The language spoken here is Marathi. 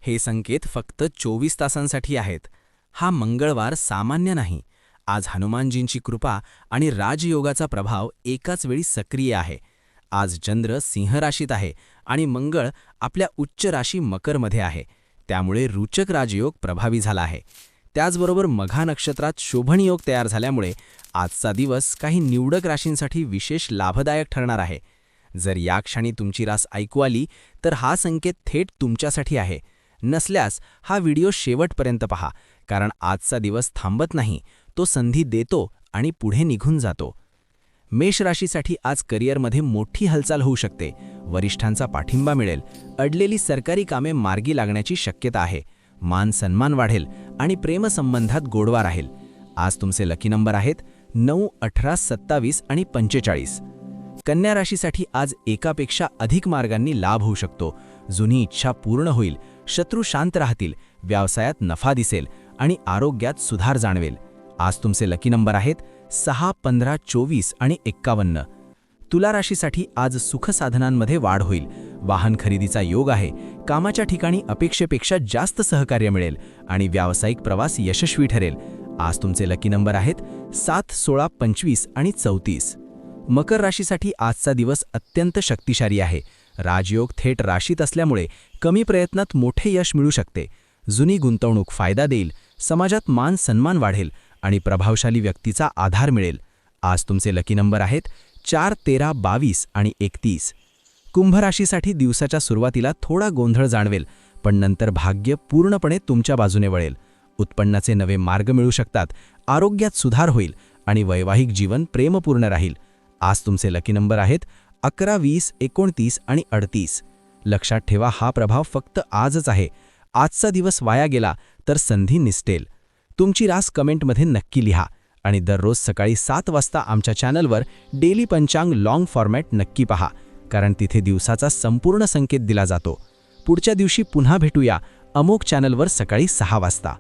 हे संकेत फक्त 24 तासांसाठी आहेत. हा मंगळवार सामान्य नाही. आज हनुमानजींची कृपा आणि राजयोगाचा प्रभाव एकाच वेळी सक्रिय आहे. आज चंद्र सिंह राशीत आहे आणि मंगळ आपल्या उच्च राशी मकरमध्ये आहे. त्यामुळे रुचक राजयोग प्रभावी झाला आहे. त्याचबरोबर मघा नक्षत्रात शोभनयोग तयार झाल्यामुळे आजचा दिवस काही निवडक राशींसाठी विशेष लाभदायक ठरणार आहे. जर या क्षणी तुमची रास ऐकू आली तर हा संकेत थेट तुमच्यासाठी आहे. नसल्यास हा व्हिडिओ शेवटपर्यंत पहा, कारण आजचा दिवस थांबत नाही, तो संधी देतो आणि पुढे निघून जातो. मेष राशीसाठी आज करिअरमध्ये मोठी हालचाल होऊ शकते. वरिष्ठांचा पाठिंबा मिळेल. अडलेली सरकारी कामे मार्गी लागण्याची शक्यता आहे. मान सन्मान वाढेल आणि प्रेमसंबंधात गोडवा राहील. आज तुमचे लकी नंबर आहेत 9, 18, 27 आणि 45. कन्या राशीसाठी आज एकापेक्षा अधिक मार्गांनी लाभ होऊ शकतो. जुनी इच्छा पूर्ण होईल. शत्रू शांत राहतील. व्यवसायात नफा दिसेल आणि आरोग्यात सुधार जाणवेल. आज तुमचे लकी नंबर आहेत 6, 15, 24 आणि 51. तुला राशीसाठी आज सुखसाधनांमध्ये वाढ होईल. वाहन खरेदीचा योग आहे. कामाच्या ठिकाणी अपेक्षेपेक्षा जास्त सहकार्य मिळेल आणि व्यावसायिक प्रवास यशस्वी ठरेल. आज तुमचे लकी नंबर आहेत 7, 16, 25 आणि 34. मकर राशीसाठी आजचा दिवस अत्यंत शक्तिशाली आहे. राजयोग थेट राशीत असल्यामुळे कमी प्रयत्नात मोठे यश मिळू शकते. जुनी गुंतवणूक फायदा देईल. समाजात मान सन्मान वाढेल आणि प्रभावशाली व्यक्तीचा आधार मिळेल. आज तुमचे लकी नंबर आहेत 4, 13, 22 आणि 31. कुंभ राशीसाठी दिवसाच्या सुरुवातीला थोडा गोंधळ जाणवेल, पण नंतर भाग्य पूर्णपणे तुमच्या बाजूने वळेल. उत्पन्नाचे नवे मार्ग मिळू शकतात. आरोग्यात सुधार होईल आणि वैवाहिक जीवन प्रेमपूर्ण राहील. आज तुमचे लकी नंबर आहेत 11, 20, 29 आणि 38. लक्षात ठेवा, हा प्रभाव फक्त आजच आहे. आजचा दिवस वाया गेला तर संधी निसटेल. तुमची रास कमेंटमध्ये नक्की लिहा आणि दररोज सकाळी 7 वाजता आमच्या चॅनलवर डेली पंचांग लॉंग फॉर्मॅट नक्की पहा, कारण तिथे दिवसाचा संपूर्ण संकेत दिला जातो. पुढच्या दिवशी पुन्हा भेटूया अमोक चॅनलवर सकाळी 6 वाजता.